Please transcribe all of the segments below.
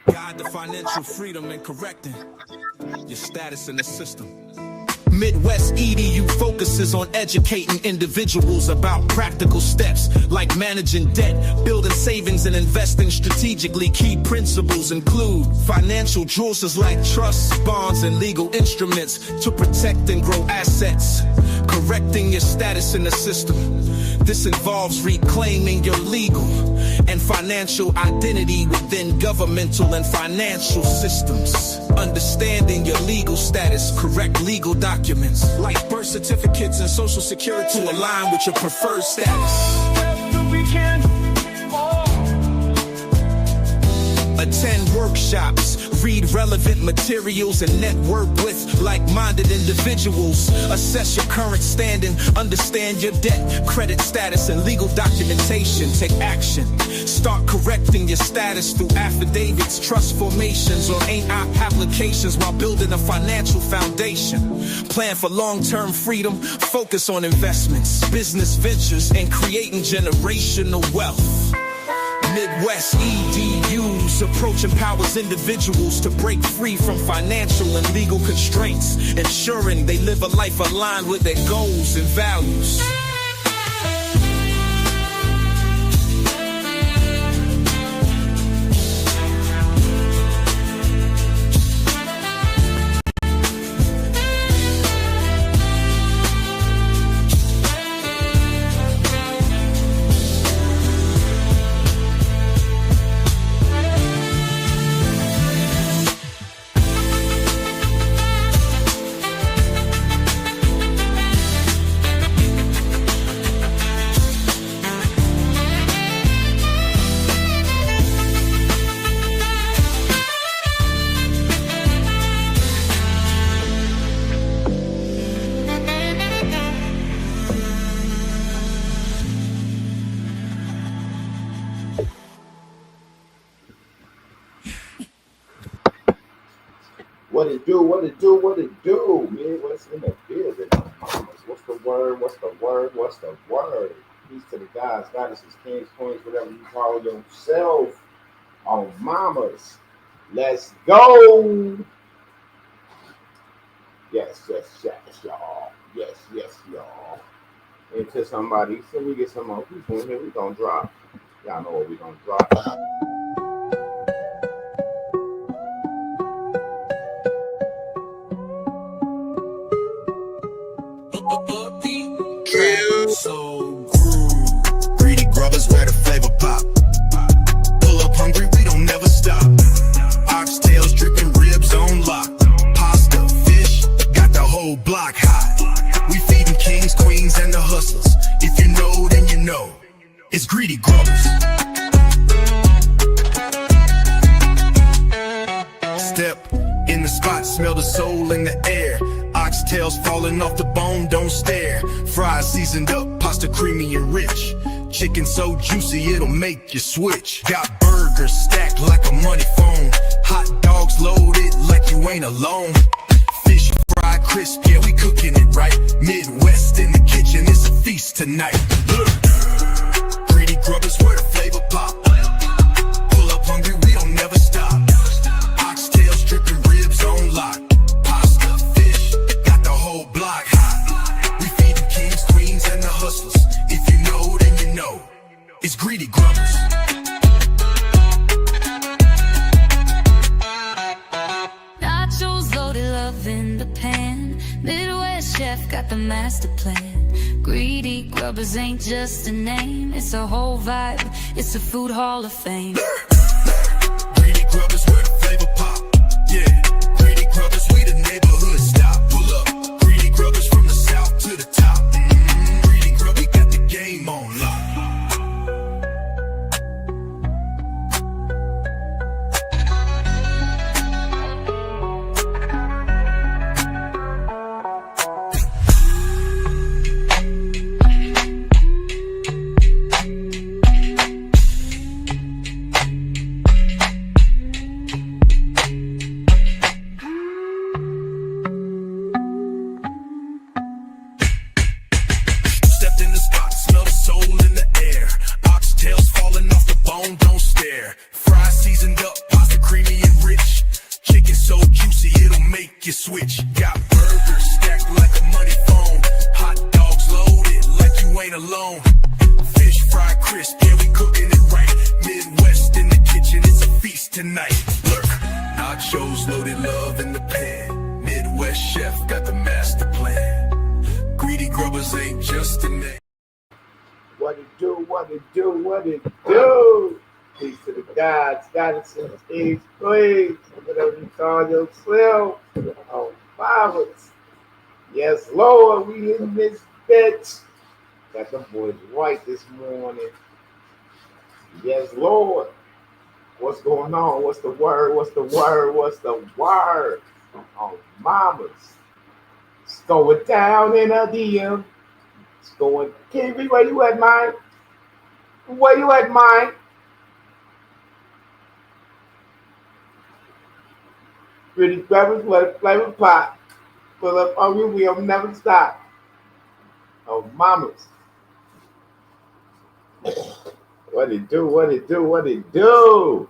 Guide the financial freedom and correcting your status in the system. Midwest EDU focuses on educating individuals about practical steps like managing debt, building savings, and investing strategically. Key principles include financial jewels like trusts, bonds, and legal instruments to protect and grow assets, correcting your status in the system. This involves reclaiming your legal and financial identity within governmental and financial systems. Understanding your legal status, correct legal documents like birth certificates and social security to align with your preferred status. Attend workshops, read relevant materials, and network with like-minded individuals. Assess your current standing, understand your debt, credit status, and legal documentation. Take action. Start correcting your status through affidavits, trust formations, or AIP applications while building a financial foundation. Plan for long-term freedom, focus on investments, business ventures, and creating generational wealth. Midwest EDU's approach empowers individuals to break free from financial and legal constraints, ensuring they live a life aligned with their goals and values. What it do, what it do, what it do, man? What's in the building? What's the word? What's the word? What's the word? Peace to the guys, goddesses, kings, queens, whatever you call yourself. On mamas. Let's go. Yes, y'all. Yes, y'all. Into somebody, so we get some more people in here, we gonna drop. Y'all know what we gonna drop. So greedy grubbers where the flavor pop. Pull up hungry, we don't never stop. Oxtails dripping, ribs on lock. Pasta, fish, got the whole block hot. We feeding kings, queens, and the hustlers. If you know, then you know. It's greedy grubbers. Step in the spot, smell the soul in the air. Oxtails falling off the bone, don't stare. Fries seasoned up, pasta creamy and rich. Chicken so juicy, it'll make you switch. Got burgers stacked like a money phone. Hot dogs loaded like you ain't alone. Fish fried crisp, yeah, we cooking it right. Midwest in the kitchen, it's a feast tonight. Greedy grubbers where the flavor pop. Pull up hungry, we don't never stop. Oxtails dripping, ribs on lock. Block hot. We feed the kings, queens, and the hustlers. If you know, then you know. It's greedy grubbers. Nachos loaded, love in the pan. Midwest chef got the master plan. Greedy grubbers ain't just a name, it's a whole vibe. It's a food hall of fame. Greedy grubbers where the flavor pop. Yeah, greedy grubbers, we the neighborhood stop. Pull up. Grubbers from the south to the top. Greedy grub, we got the game on lock. on. Fish fried crisp, yeah, we cooking it right. Midwest in the kitchen, it's a feast tonight. Lurk, nachos, loaded love in the pan. Midwest chef got the master plan. Greedy grubbers ain't just a name. What it do, what it do, what it do. Peace to the gods, goddesses, kings, queens, whatever you call yourself. Oh, fathers. Yes, Lord, we in this bitch. Got the boys right this morning. Yes, Lord. What's going on? What's the word? What's the word? What's the word? Oh, mamas. It's going down in a DM. It's going. KB, where you at, mine? Where you at, mine? Pretty brothers, let it flavor pot. Pull up on you, we'll never stop. Oh, mamas. What it do, what it do, what it do?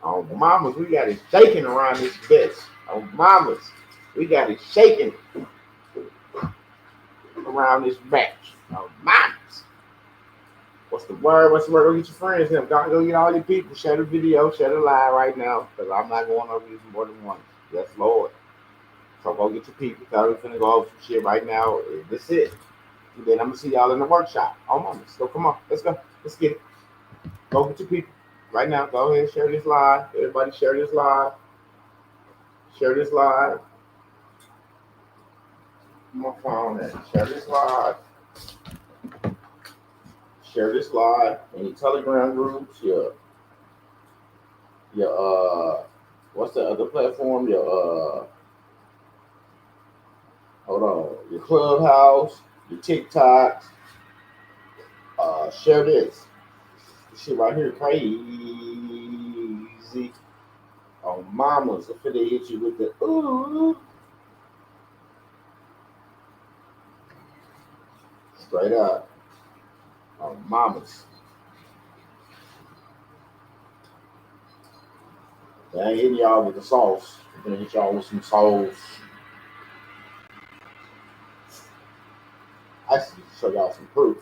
Oh, mamas, we got it shaking around this bitch. Oh, mamas, we got it shaking around this bitch. Oh, mamas. What's the word? What's the word? Go get your friends in. Go get all your people. Share the video, share the live right now, because I'm not going over this more than once. Yes, Lord. So go get your people. Tell them we're finna go over some shit right now. That's it. And then I'm gonna see y'all in the workshop. Oh, mamas. So come on. Let's go. Let's get it. Go get your people. Right now, go ahead and share this live. Everybody share this live. Share this live. My phone and share this live. Share this live in your Telegram groups, your what's the other platform? Your hold on, your Clubhouse, your TikToks. Share this. This shit right here crazy. Oh, mamas, if they hit you with the ooh. Straight up. Oh, mamas. They ain't hitting y'all with the sauce. I'm gonna hit y'all with some sauce. I should show y'all some proof.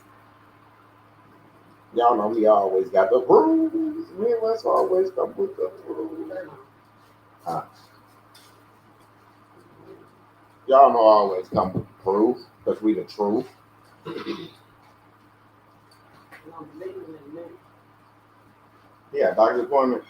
Y'all know we always got the proof. Me and Wes always come with the proof. Y'all know I always come with the proof because we the truth. Yeah, doctor's appointment.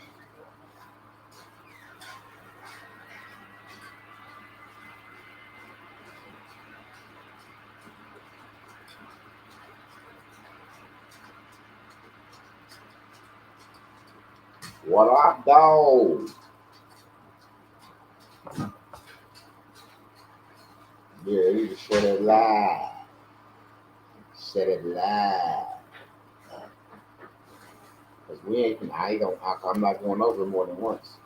What up, dog? Yeah, you can share it live. Share it live. Because we ain't, I'm not going over more than once.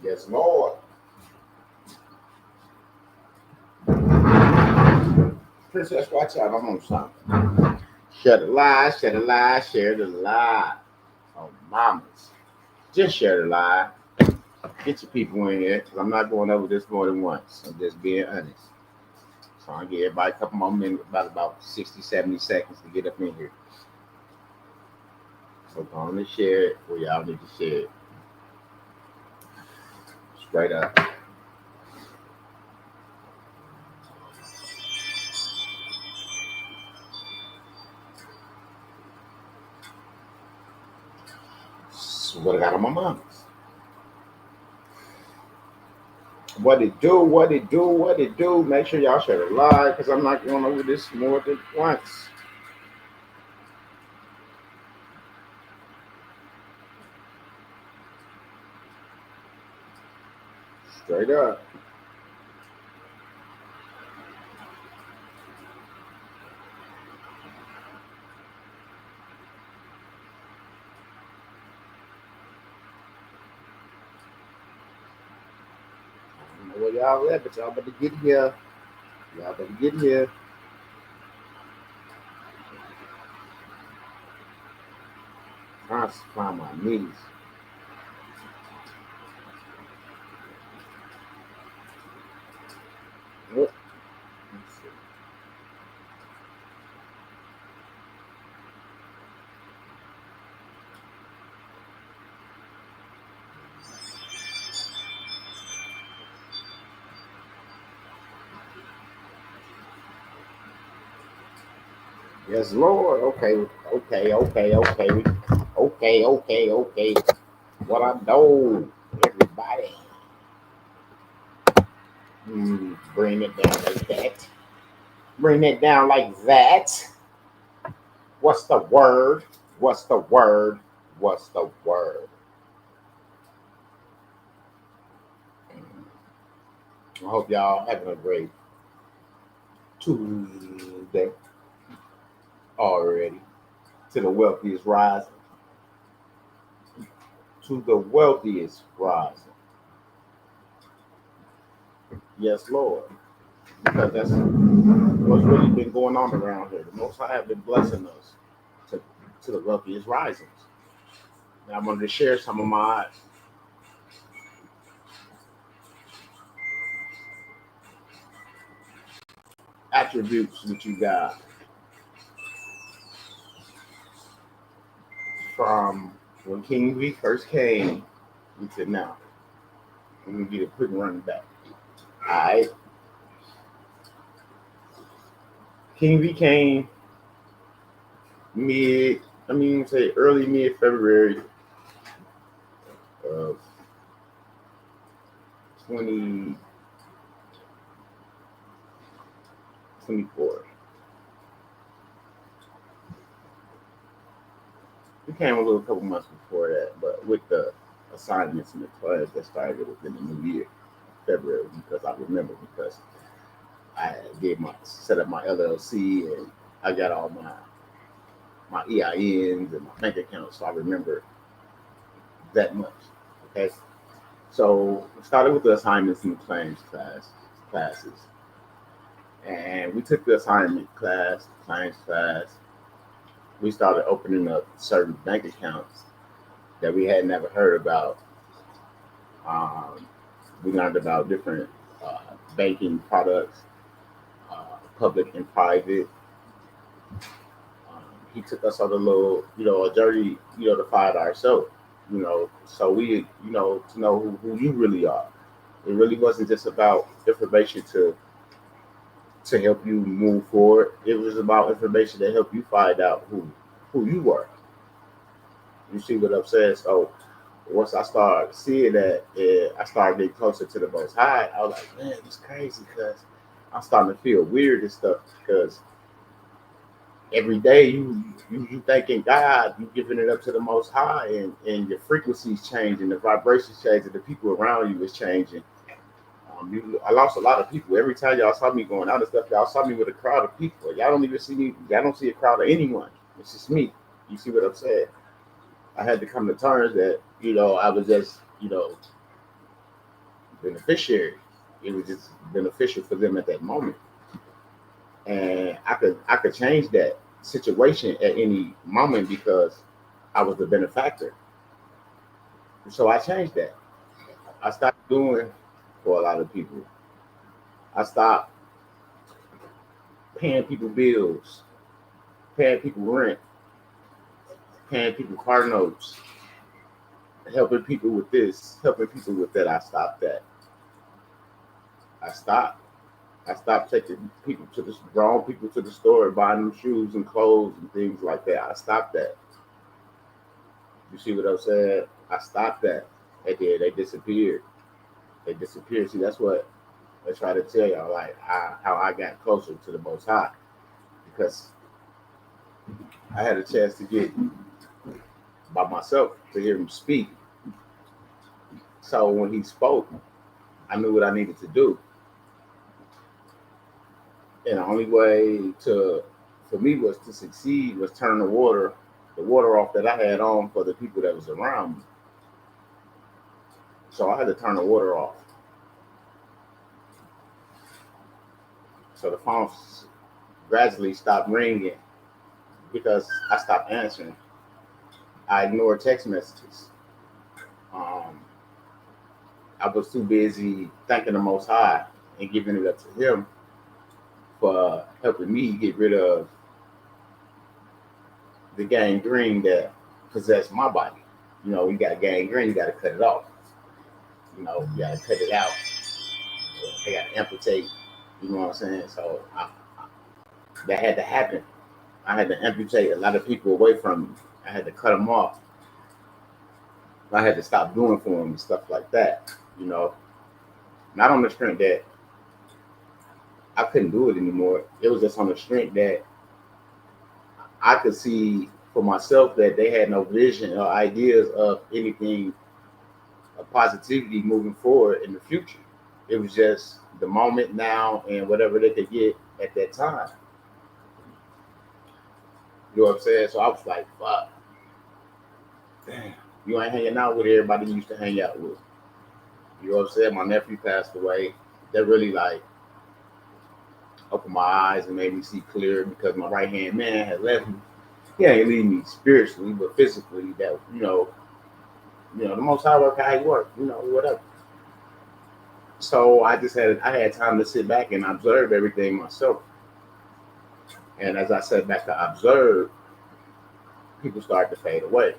Yes, Lord. Princess, watch out. I'm on something. Share the live, share the live, share the live. Oh, mamas. Just share the live. Get your people in here, because I'm not going over this more than once. I'm just being honest. So I'll give everybody a couple more minutes, about 60, 70 seconds to get up in here. So go on and share it, or y'all need to share it. Straight up. So what I got on my mind? What it do, what it do, what it do. Make sure y'all share the live, because I'm not going over this more than once. Straight up. I don't know where y'all at, but y'all better get here. Y'all better get here. Trying to find my knees. What? Let's see. Yes, Lord. Okay, okay, okay, okay, okay, okay, okay. What I know, everybody. Bring it down like that. Bring it down like that. What's the word? What's the word? What's the word? I hope y'all having a great Tuesday already. To the wealthiest rising. To the wealthiest rising. Yes, Lord. Because that's what's really been going on around here. The Most High have been blessing us to, to the wealthiest risings. Now I'm going to share some of my attributes that you got from when King V first came until now. I'm going to get a quick run back. All right. King V came early mid February of 2024. We came a little couple months before that, but with the assignments and the class that started within the new year, February, because I set up my LLC and I got all my EINs and my bank accounts, so I remember that much. Okay, so we started with the assignments and the classes, and we took the assignment class, claims class. We started opening up certain bank accounts that we had never heard about. We learned about different banking products, public and private. He took us on a little, a journey, to find ourselves, so we, to know who you really are. It really wasn't just about information to help you move forward. It was about information to help you find out who you were. You see what I'm saying? So once I started seeing that, I started getting closer to the Most High. I was like, man, it's crazy because I'm starting to feel weird and stuff because every day you thanking God, you giving it up to the Most High, and your frequencies changing, the vibrations changing, the people around you is changing. I lost a lot of people. Every time y'all saw me going out and stuff, y'all saw me with a crowd of people. Y'all don't even see me. Y'all don't see a crowd of anyone. It's just me. You see what I'm saying? I had to come to terms that I was just beneficiary. It was just beneficial for them at that moment, and I could change that situation at any moment because I was the benefactor. So I changed that. I stopped doing for a lot of people. I stopped paying people bills, paying people rent, paying people car notes, helping people with this, helping people with that. I stopped that. I stopped. I stopped taking people to the drawing people to the store and buying them shoes and clothes and things like that. I stopped that. You see what I'm saying? I stopped that. They did. They disappeared. They disappeared. See, that's what I try to tell y'all, like how I got closer to the Most High because I had a chance to get by myself to hear him speak. So when he spoke, I knew what I needed to do. And the only way for me was to succeed was turn the water off that I had on for the people that was around me. So I had to turn the water off. So the phone gradually stopped ringing because I stopped answering. I ignored text messages. Um, I was too busy thanking the Most High and giving it up to Him for helping me get rid of the gangrene that possessed my body. You know, you got gangrene, you got to cut it off. You know, you got to cut it out. They got to amputate. You know what I'm saying? So that had to happen. I had to amputate a lot of people away from me. I had to cut them off. I had to stop doing for them and stuff like that. You know, not on the strength that I couldn't do it anymore. It was just on the strength that I could see for myself that they had no vision or ideas of anything of positivity moving forward in the future. It was just the moment now and whatever they could get at that time. You know what I'm saying? So I was like, fuck. Damn. You ain't hanging out with everybody you used to hang out with. You know what I'm saying? My nephew passed away. That really like opened my eyes and made me see clear because my right hand man had left me. He ain't leave me spiritually, but physically. That the Most High work how He work. You know, whatever. So I had time to sit back and observe everything myself. And as I sat back to observe, people started to fade away.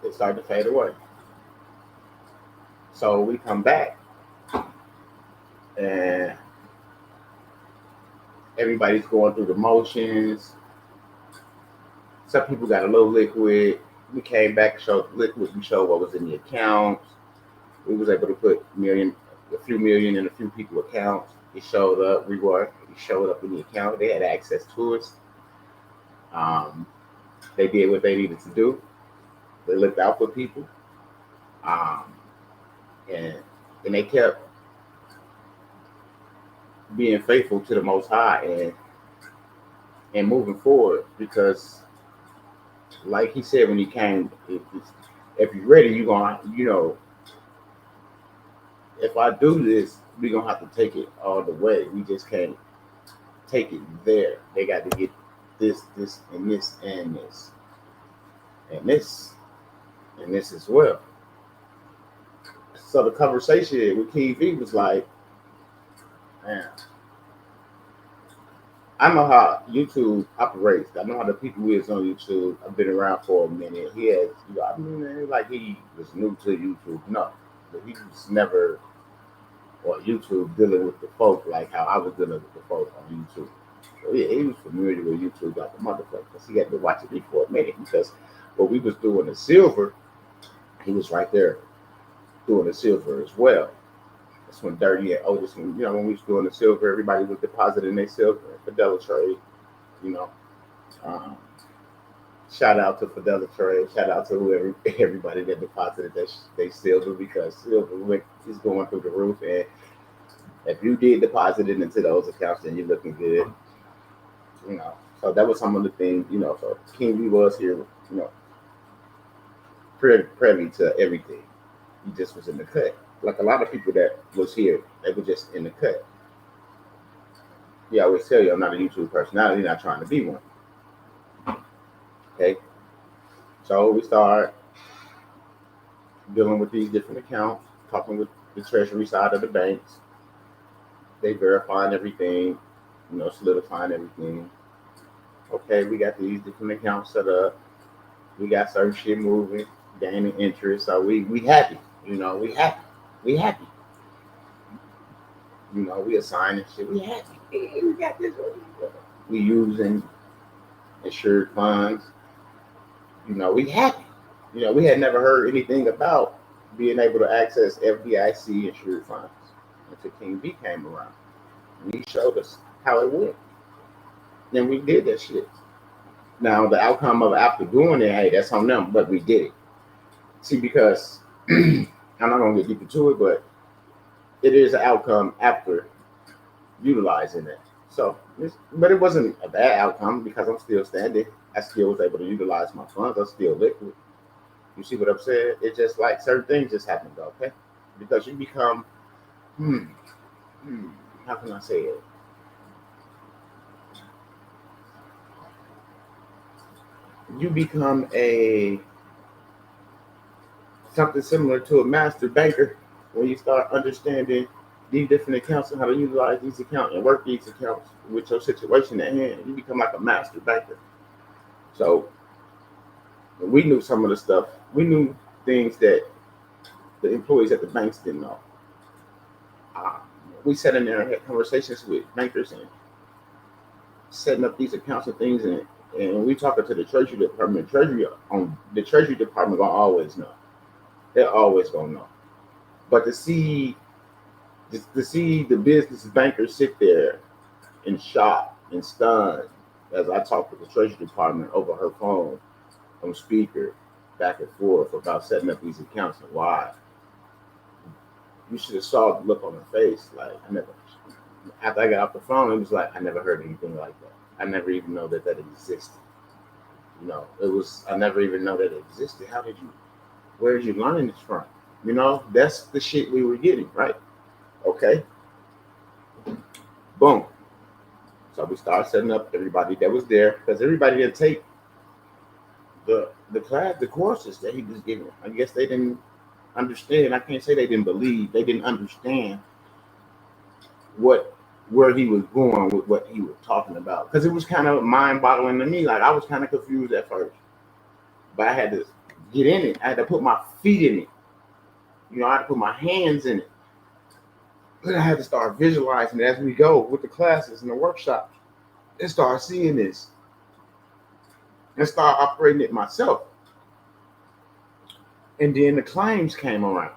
They started to fade away. So we come back and everybody's going through the motions. Some people got a little liquid. We came back, showed liquid. We showed what was in the accounts. We was able to put a few million in a few people's accounts. It showed up. It showed up in the account. They had access to us. They did what they needed to do. They looked out for people. And they kept being faithful to the Most High and moving forward because, like He said when He came, if you're ready, you're gonna, if I do this, we're gonna have to take it all the way. We just can't take it there. They got to get this, and this, and this, and this, and this as well. So the conversation with King V was like, man, I know how YouTube operates. I know how the people is on YouTube. I've been around for a minute. He has, like he was new to YouTube. No, but he was never on YouTube dealing with the folk like how I was dealing with the folk on YouTube. So yeah, he was familiar with YouTube like a motherfucker because he had been watching me for a minute because when we was doing the silver, he was right there doing the silver as well. That's when Dirty and Otis, when we was doing the silver, everybody was depositing their silver and Fidela Trade, shout out to Fidela Trade, shout out to everybody that deposited their silver because silver is going through the roof. And if you did deposit it into those accounts, then you're looking good. So that was some of the things, so King V was here, privy to everything. He just was in the cut. Like a lot of people that was here, they were just in the cut. Yeah, I always tell you, I'm not a YouTube personality, not trying to be one. Okay. So we start dealing with these different accounts, talking with the treasury side of the banks. They verifying everything, solidifying everything. Okay, we got these different accounts set up. We got certain shit moving, gaining interest. So we happy, we happy. We assigning shit. We happy. Hey, we got this. We using insured funds. We happy. We had never heard anything about being able to access FDIC insured funds until King V came around. And he showed us how it went. Then we did that shit. Now the outcome of after doing it, hey, that's on them, but we did it. See, because I'm not gonna get deep into it, but it is an outcome after utilizing it. So, but it wasn't a bad outcome because I'm still standing. I still was able to utilize my funds. I'm still liquid. You see what I'm saying? It's just like certain things just happen, okay? Because you become, how can I say it? you become a something similar to a master banker when you start understanding these different accounts and how to utilize these accounts and work these accounts with your situation at hand. You become like a master banker. So we knew some of the stuff. We knew things that the employees at the banks didn't know. Uh, we sat in there and had conversations with bankers and setting up these accounts and things, and we talking to the Treasury Department. The Treasury Department gonna always know. They're always gonna know. But to see the business bankers sit there in shock and stunned as I talked with the Treasury Department over her phone on speaker back and forth about setting up these accounts and why. You should have saw the look on her face. Like I never. After I got off the phone, it was like I never heard anything like that. I never even know that existed. You know, it was. I never even know that it existed. How did you? Where did you learn this from? You know, that's the shit we were getting, right? Okay. Boom. So we started setting up everybody that was there because everybody didn't take the courses that he was giving. I guess they didn't understand. I can't say they didn't believe. They didn't understand where he was going with what he was talking about. Because it was kind of mind-boggling to me. Like I was kind of confused at first. But I had to get in it. I had to put my feet in it. You know, I had to put my hands in it. Then I had to start visualizing it as we go with the classes and the workshops and start seeing this and start operating it myself. And then the claims came around.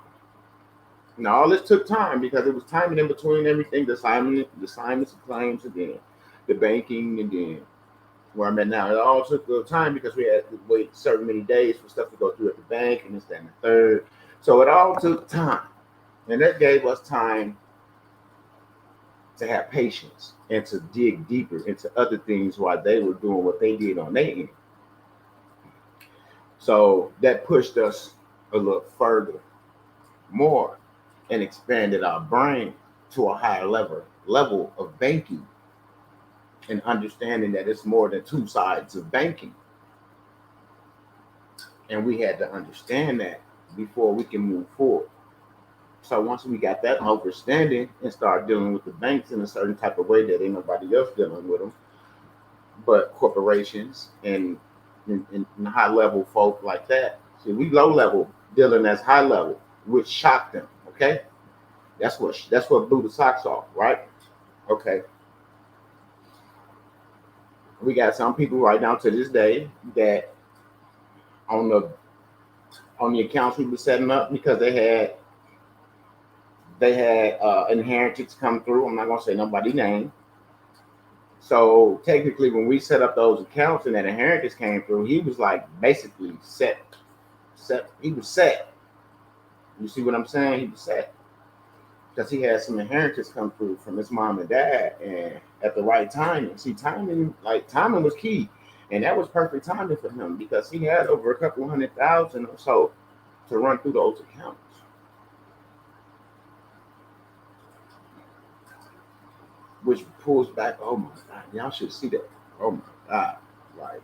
Now, all this took time because it was timing in between everything, the assignments and claims, and then the banking, and then where I'm at now. It all took a little time because we had to wait certain many days for stuff to go through at the bank and this, that, and the third. So it all took time. And that gave us time to have patience and to dig deeper into other things while they were doing what they did on their end. So that pushed us a little further, more, and expanded our brain to a higher level of banking and understanding that it's more than two sides of banking. And we had to understand that before we can move forward. So once we got that understanding and started dealing with the banks in a certain type of way that ain't nobody else dealing with them, but corporations and high level folk like that. See, we low level dealing as high level, which shocked them. Okay, that's what blew the socks off, right? Okay. We got some people right now to this day that on the accounts we were setting up because they had inheritance come through. I'm not gonna say nobody's name. So technically, when we set up those accounts and that inheritance came through, he was like basically set. He was set. You see what I'm saying? He was set because he had some inheritance come through from his mom and dad, and at the right timing. See, timing was key, and that was perfect timing for him because he had over a couple $100,000 or so to run through those accounts. Which pulls back, oh my God, y'all should see that. Oh my God, like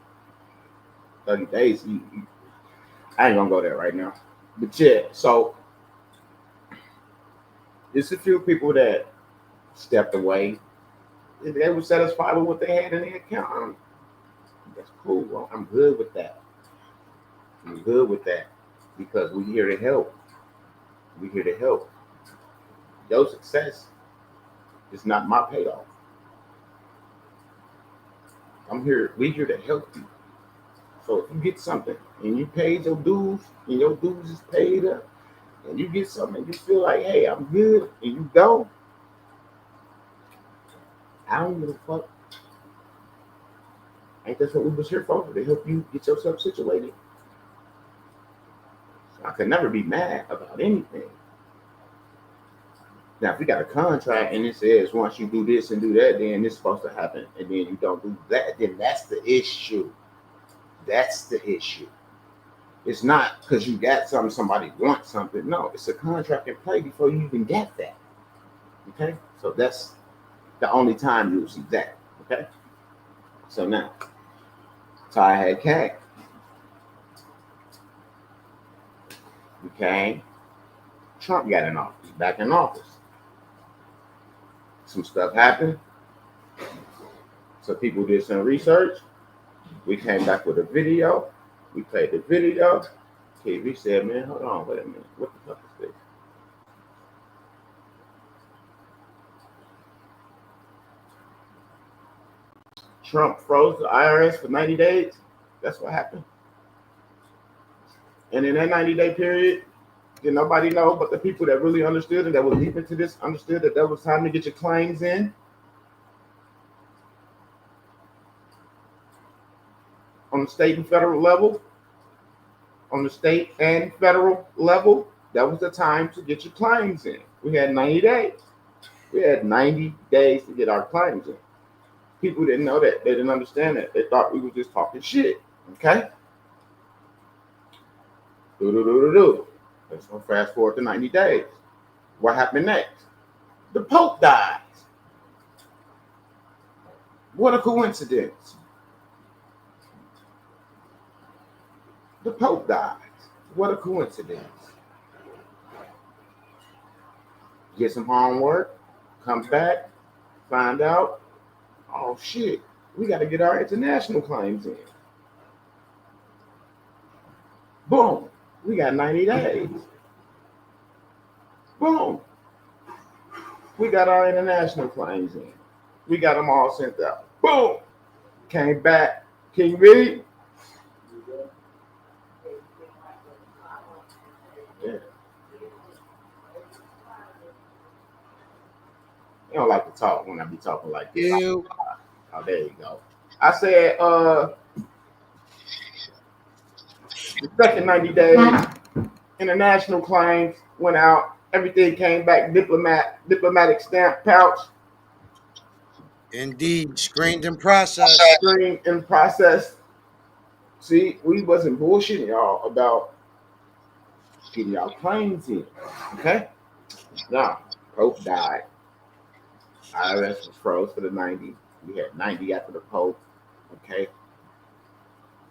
30 days. I ain't gonna go there right now. But yeah, so there's a few people that stepped away. They were satisfied with what they had in their account. That's cool. Well, I'm good with that. I'm good with that because we're here to help. We're here to help. Your success is not my payoff. We're here to help you. So if you get something and you paid your dues and your dues is paid up, and you get something and you feel like, hey, I'm good, and you go, I don't give a fuck. Ain't that's what we was here for? To help you get yourself situated. So I could never be mad about anything. Now, if we got a contract and it says once you do this and do that, then it's supposed to happen, and then you don't do that, then that's the issue. That's the issue. It's not because you got something, somebody wants something. No, it's a contract in play before you even get that. Okay? So that's the only time you'll see that. Okay? So now, Ty had Cat. Okay. Trump got in office, back in office. Some stuff happened. So people did some research. We came back with a video. We played the video. TV said, man, hold on, wait a minute. What the fuck is this? Trump froze the IRS for 90 days. That's what happened. And in that 90-day period, did nobody know but the people that really understood and that was deep into this understood that was time to get your claims in? On the state and federal level, on the state and federal level, that was the time to get your claims in. We had 90 days. We had 90 days to get our claims in. People didn't know that. They didn't understand that. They thought we were just talking shit. Okay? Let's go fast forward to 90 days. What happened next? The Pope died. What a coincidence. The Pope died. What a coincidence. Get some homework, comes back, find out, oh shit, we got to get our international claims in. Boom, we got 90 days. Boom, we got our international claims in. We got them all sent out. Boom, came back. Can you read? Yeah. You don't like to talk when I be talking like this. You. Oh, there you go. I said, the second 90 days, international claims went out. Everything came back diplomatic stamp pouch. Indeed, screened and processed. Screened and processed. See, we wasn't bullshitting y'all about getting y'all claims in. Okay? Now, Pope died. IRS was froze for the 90. We had 90 after the Pope. Okay?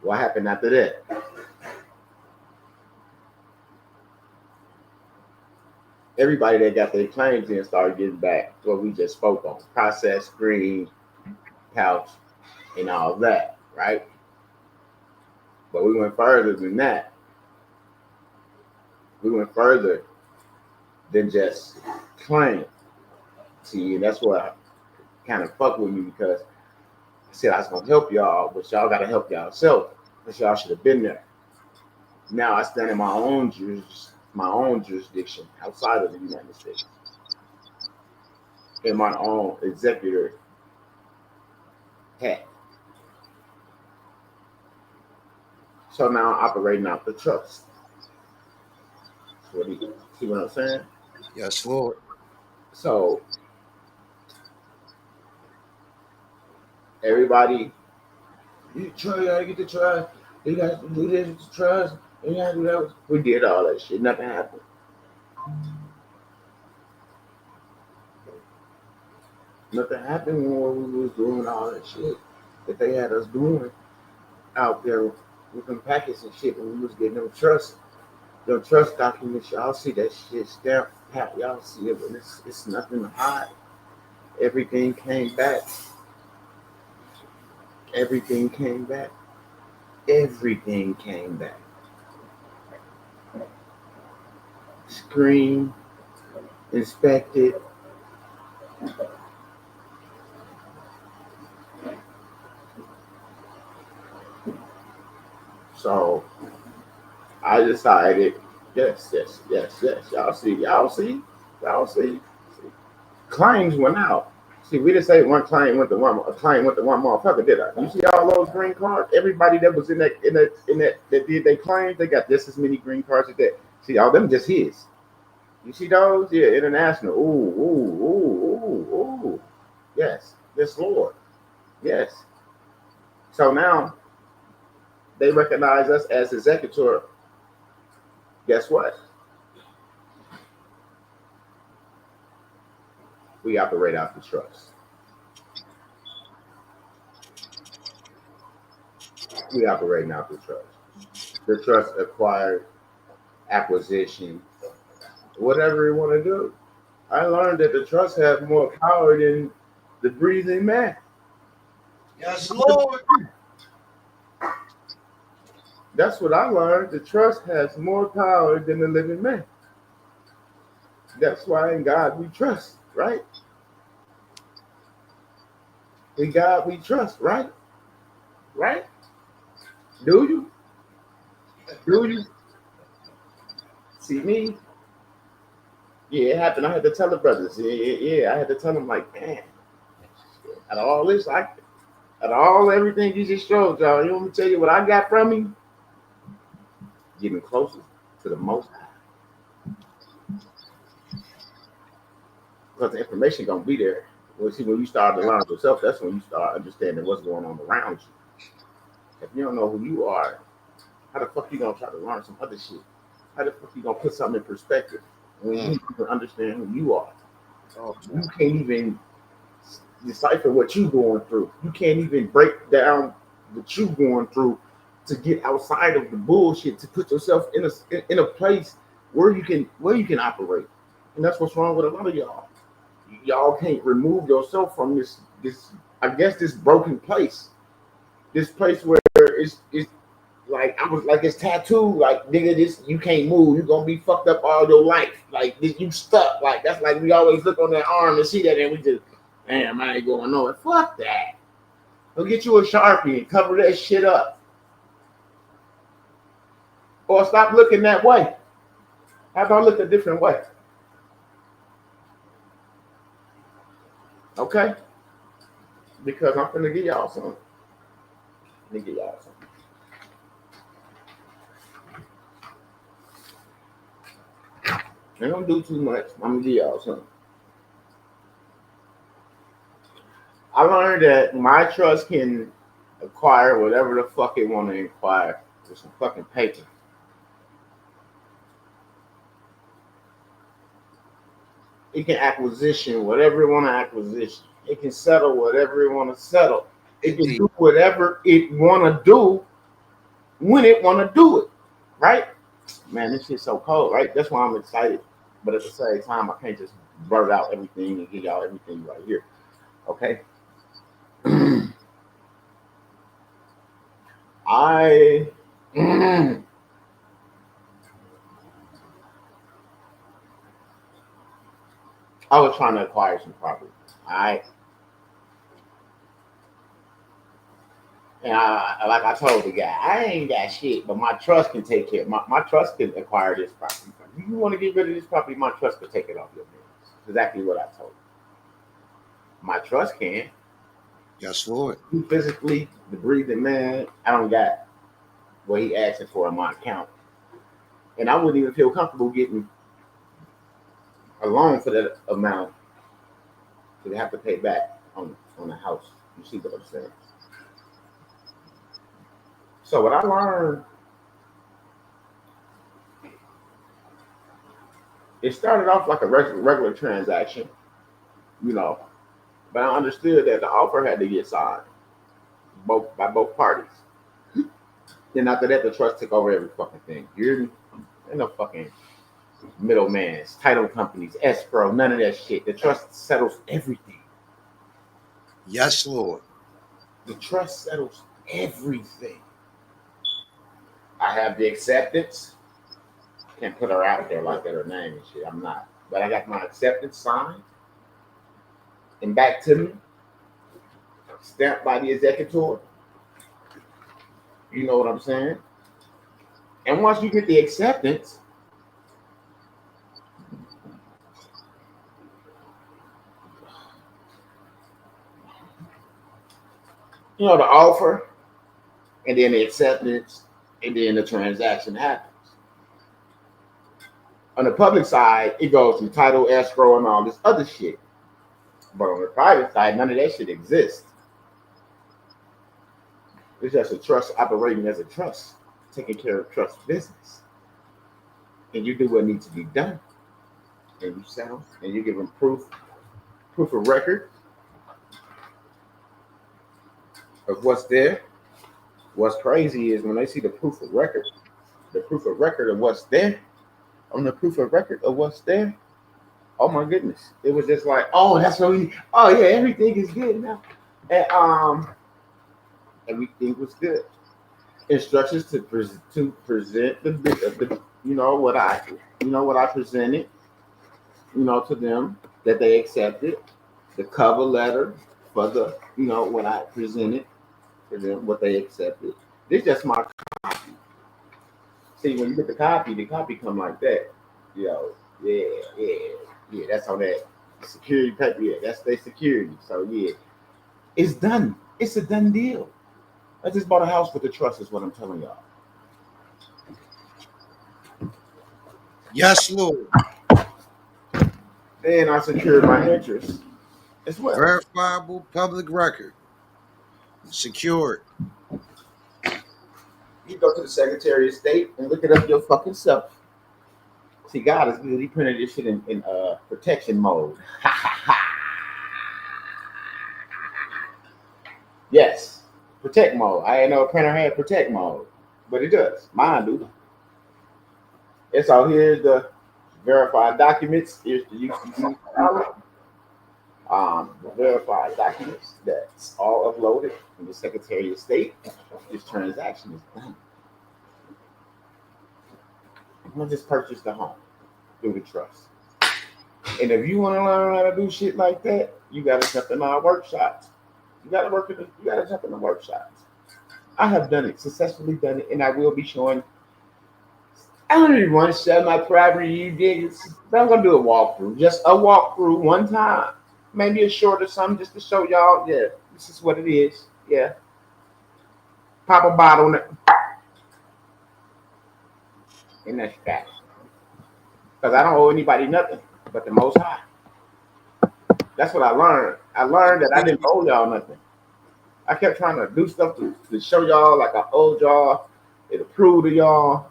What happened after that? Everybody that got their claims in started getting back what we just spoke on. Process, screen, pouch, and all that, right? But we went further than that. We went further than just claim. See, and that's what kind of fucked with me because I said I was gonna help y'all, but y'all gotta help yourself because y'all should have been there. Now I stand in my own jurisdiction outside of the United States, in my own executor hat. So now I'm operating out the trust. See what I'm saying? Yes, Lord. So everybody, you gotta get the trust. You got to do this with the trust. You gotta do that. We did all that shit. Nothing happened. Nothing happened when we was doing all that shit that they had us doing out there with them packets and shit when we was getting them trust documents. Y'all see that shit stamped. Y'all see it, but it's nothing to hide. Everything came back. Everything came back. Everything came back. Screened, inspected. So I decided, yes. Y'all see. Claims went out. See, we didn't say one claim went to one motherfucker, did I? You see all those green cards? Everybody that was in that that did their claims, they got just as many green cards as that. See, all them just his. You see those? Yeah, international. Ooh. Yes, Lord. Yes. So now they recognize us as executor. Guess what? We operate out the trust. We operating out the trust. The trust acquired acquisition, whatever you want to do. I learned that the trust has more power than the breathing man. Yes, Lord. That's what I learned. The trust has more power than the living man. That's why in God we trust, right? In God we trust, right? Right? Do you? Do you? See me? Yeah, it happened. I had to tell the brothers. Yeah. I had to tell them, like, man, out of all this, out of all everything you just showed, y'all, you want me to tell you what I got from me? Getting closer to the Most High. Because the information gonna be there. Well, see, when you start to learn yourself, that's when you start understanding what's going on around you. If you don't know who you are, how the fuck you gonna try to learn some other shit? How the fuck you gonna put something in perspective when you can understand who you are? You can't even decipher what you're going through. You can't even break down what you're going through to get outside of the bullshit, to put yourself in a place where you can operate. And that's what's wrong with a lot of y'all. Y'all can't remove yourself from this I guess this broken place. This place where it's like I was like it's tattooed, like nigga, this you can't move, you're gonna be fucked up all your life. Like this, you stuck. Like that's like we always look on that arm and see that and we just damn, I ain't going nowhere. Fuck that. Go get you a Sharpie and cover that shit up. Or stop looking that way. How about look a different way? Okay? Because I'm finna give y'all something. Let me give y'all something. I don't do too much. I'm gonna give y'all something. I learned that my trust can acquire whatever the fuck it want to acquire with some fucking paper. It can acquisition whatever it want to acquisition. It can settle whatever it want to settle. It can do whatever it want to do when it want to do it. Right? Man, this shit's so cold, right? That's why I'm excited. But at the same time, I can't just blurt out everything and give y'all everything right here. Okay? I was trying to acquire some property. All right. And like I told the guy, I ain't got shit, but my trust can take care. My trust can acquire this property. If you want to get rid of this property, my trust can take it off your hands. Exactly what I told you. My trust can. Yes, Lord. You physically, the breathing man, I don't got what he asking for in my account. And I wouldn't even feel comfortable getting a loan for that amount to have to pay back on the house. You see what I'm saying? So what I learned, it started off like a regular transaction, you know, but I understood that the offer had to get signed by both parties. Then after that, the trust took over every fucking thing. You're no fucking middlemans, title companies, escrow, none of that shit. The trust settles everything. Yes, Lord. The trust settles everything. I have the acceptance. Can't put her out there like that, her name and shit. I'm not. But I got my acceptance signed and back to me, stamped by the executor. You know what I'm saying? And once you get the acceptance, you know, the offer, and then the acceptance, and then the transaction happens. On the public side, it goes through title, escrow, and all this other shit. But on the private side, none of that shit exists. It's just a trust operating as a trust, taking care of trust business. And you do what needs to be done. And you settle, and you give them proof of record of what's there. What's crazy is when they see the proof of record of what's there, on the proof of record of what's there. Oh my goodness. It was just like, oh, that's what we need. Oh yeah, everything is good now. And everything was good. Instructions to present the what I presented, to them that they accepted. The cover letter for the what I presented to them, what they accepted. This just my copy. See, when you get the copy come like that. Yeah, that's on that security paper. Yeah, that's their security. So yeah, it's done. It's a done deal. I just bought a house with the trust, is what I'm telling y'all. Yes, Lord. And I secured my interest as well. Verifiable public record. Secured. You go to the Secretary of State and look it up your fucking self. See, God is good. He printed this shit in protection mode. Yes, protect mode. I didn't know a printer had protect mode, but it does. Mine do. And so here's the verified documents. Here's the UCC file. The verified documents. That's all uploaded from the Secretary of State. This transaction is done. I'm gonna just purchase the home through the trust. And if you want to learn how to do shit like that, you gotta jump in our workshops. You gotta jump in the workshops. I have done it, successfully done it, and I will be showing. I don't even want to show my property, you diggers. But I'm gonna do a walkthrough, just a walkthrough one time, maybe a short or something, just to show y'all. Yeah, this is what it is. Yeah, pop a bottle, and that's that. Because I don't owe anybody nothing but the Most High. That's what I learned. I learned that I didn't owe y'all nothing. I kept trying to do stuff to show y'all like I owed y'all, to prove to y'all.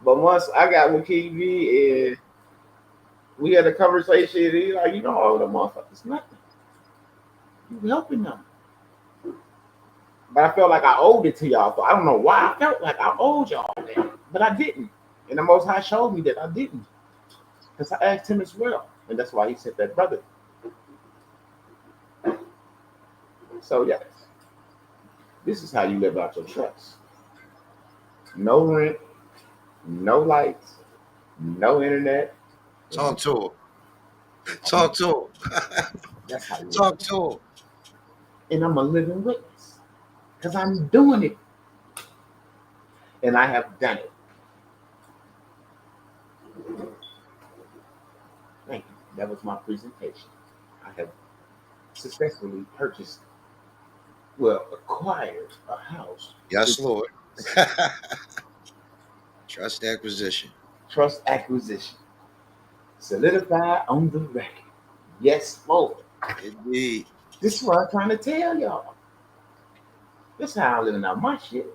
But once I got with KV and we had a conversation, he's like, you don't owe the motherfuckers nothing. You helping them. But I felt like I owed it to y'all. So I don't know why I felt like I owed y'all that. But I didn't. And the Most High showed me that I didn't. Because I asked him as well. And that's why he sent that brother. So yes, this is how you live out your trust. No rent, no lights, no internet. Talk to him. Talk to him. That's how you Talk to him. And I'm a living witness because I'm doing it. And I have done it. Thank you. That was my presentation. I have successfully acquired a house. Yes, Lord. Trust acquisition. Trust acquisition. Solidify on the record. Yes, Lord. Indeed. This is what I'm trying to tell y'all. This is how I'm living out my shit.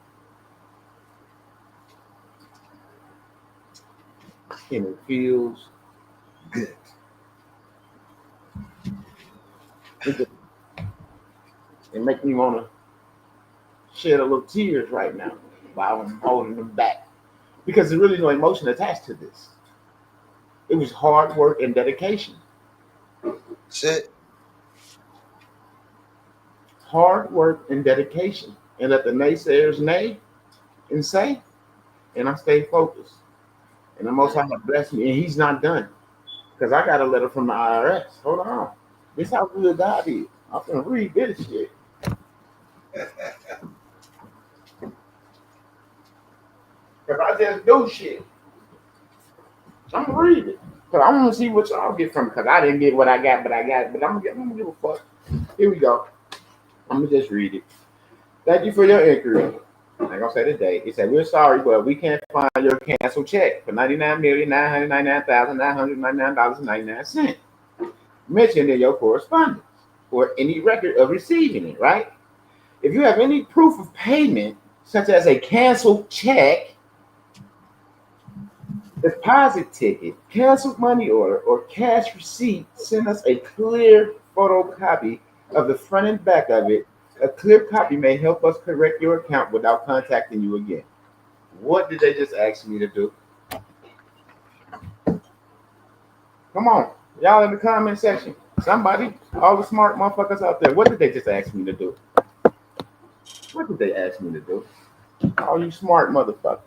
And it feels good. It makes me want to shed a little tears right now while I'm holding them back. Because there's really no emotion attached to this. It was hard work and dedication. That's it. Hard work and dedication. And let the naysayers neigh and say, and I stay focused. And the Most High blessed me, and he's not done. Because I got a letter from the IRS. Hold on. This is how good God is. I'm going to read this shit. Because I just do shit. I'm going to read it. Because I want to see what y'all get from it. Because I didn't get what I got, but I'm going to give a fuck. Here we go. I'm going to just read it. Thank you for your inquiry. I'm going to say the date. It said, we're sorry, but we can't find your canceled check for $99,999,999.99 mentioned in your correspondence or any record of receiving it, right? If you have any proof of payment, such as a canceled check, deposit ticket, canceled money order, or cash receipt, send us a clear photocopy of the front and back of it. A clear copy may help us correct your account without contacting you again. What did they just ask me to do? Come on. Y'all in the comment section. Somebody, all the smart motherfuckers out there, what did they just ask me to do? What did they ask me to do? All you smart motherfuckers.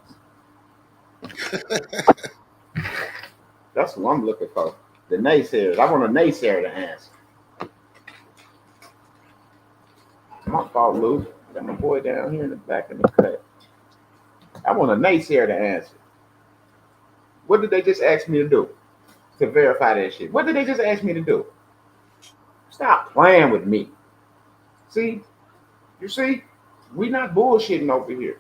That's what I'm looking for. The naysayers. I want a naysayer to answer. My fault, Lou. Got my boy down here in the back of the cut. I want a naysayer to answer. What did they just ask me to do to verify that shit? What did they just ask me to do? Stop playing with me. See? You see? We not bullshitting over here.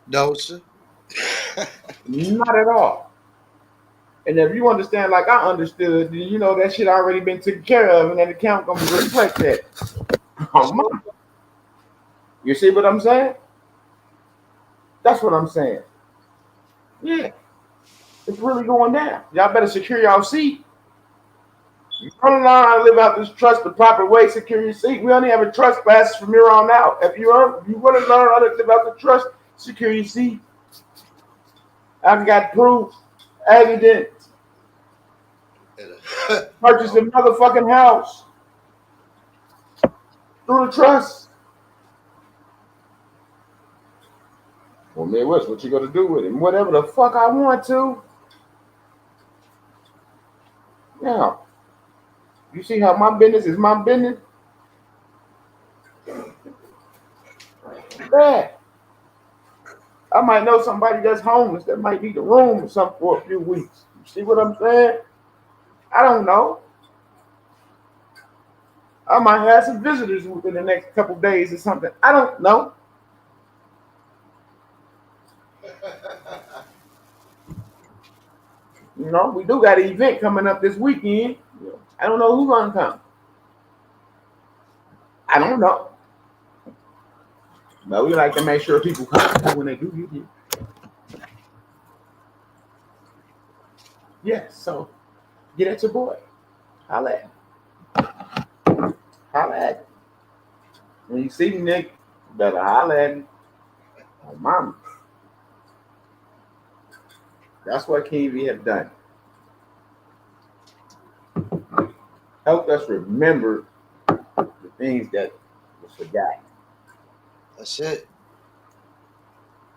No, sir. Not at all. And if you understand like I understood, then you know that shit already been taken care of and that account gonna reflect that. Oh, my. You see what I'm saying? That's what I'm saying. Yeah. It's really going down. Y'all better secure y'all seat. You want to learn how to live out this trust the proper way, secure your seat. We only have a trust classes from here on out. If you want to learn how to live out the trust, secure your seat. I've got proof, evidence. Purchase a motherfucking house through the trust. Well, man, what you gonna do with it? Whatever the fuck I want to. Now, you see how my business is my business? Yeah. I might know somebody that's homeless that might need a room or something for a few weeks. You see what I'm saying? I don't know. I might have some visitors within the next couple days or something. I don't know. You know, we do got an event coming up this weekend. I don't know who's gonna come. I don't know. But we like to make sure people come when they do get here. Yes, so get at your boy. Holla at him. Holla at him. When you see me, Nick, you better holla at him. Oh, mama. That's what KV have done. Help us remember the things that was forgotten. That's it.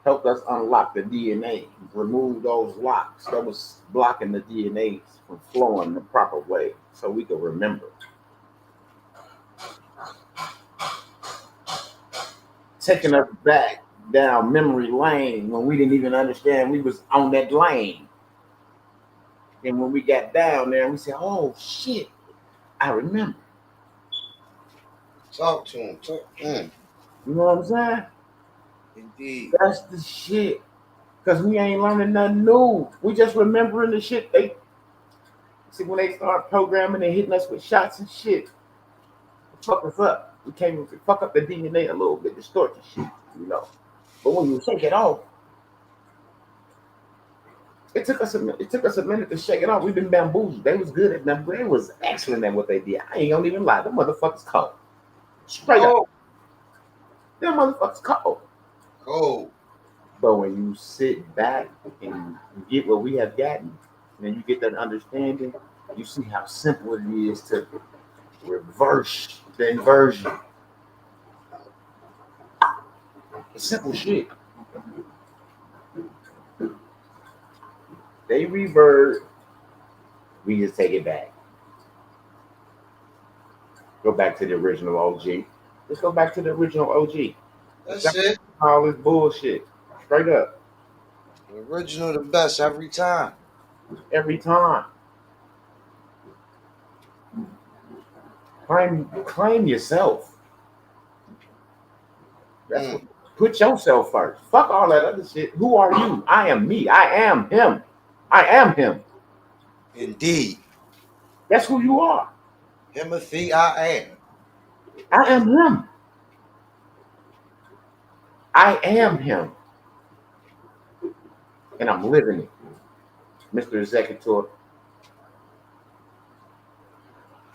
Helped us unlock the DNA, remove those locks that was blocking the DNA from flowing the proper way so we could remember. Taking us back down memory lane when we didn't even understand we was on that lane. And when we got down there, we said, oh shit, I remember. Talk to him. You know what I'm saying? Indeed. That's the shit. Because we ain't learning nothing new. We just remembering the shit they see when they start programming and hitting us with shots and shit. Fuck us up. We came to fuck up the DNA a little bit, distort the shit, you know. But when you shake it off, it took us a minute to shake it off. We've been bamboozled. They was good at them. They was excellent at what they did. I ain't gonna even lie. Them motherfuckers cold. Straight up. Them motherfuckers cold. Cold. But when you sit back and you get what we have gotten, and you get that understanding, you see how simple it is to reverse the inversion. It's simple shit. They revert, we just take it back. Go back to the original OG. Let's go back to the original OG. That's it. All this bullshit. Straight up. The original, the best every time. Every time. Claim yourself. That's what, put yourself first. Fuck all that other shit. Who are you? I am me. I am him. I am him. Indeed. That's who you are. Timothy, I am. I am him. I am him. And I'm living it. Mr. Executor.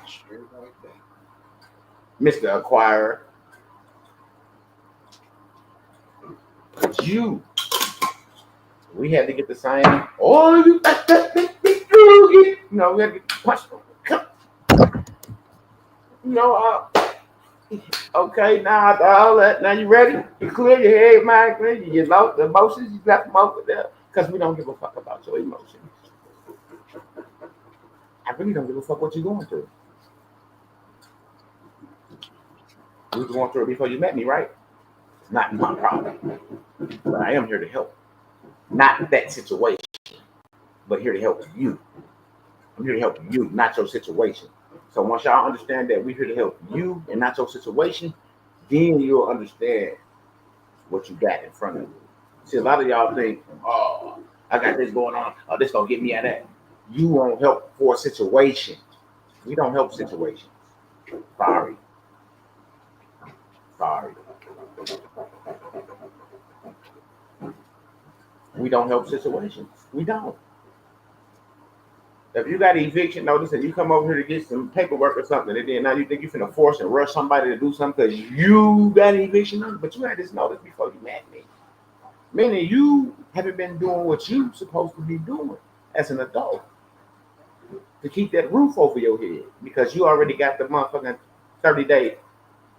Straight like that. Mr. Acquirer. But you, we had to get the sign. All of you, You know, we had to punch. You know, okay, now after all that, now you ready? You clear your head, mind clear. You know the emotions, you got them over there. Because we don't give a fuck about your emotions. I really don't give a fuck what you're going through. You was going through it before you met me, right? It's not my problem. But I am here to help. Not that situation, but here to help you. I'm here to help you, not your situation. So once y'all understand that we're here to help you and not your situation, then you'll understand what you got in front of you. See, a lot of y'all think, oh, I got this going on. Oh, this gonna get me out of that. You won't help for a situation. We don't help situations. Sorry. We don't help situations. We don't. If you got an eviction notice and you come over here to get some paperwork or something, and then now you think you're finna force and rush somebody to do something because you got an eviction notice, but you had this notice before you met me. Meaning you haven't been doing what you're supposed to be doing as an adult to keep that roof over your head because you already got the motherfucking 30-day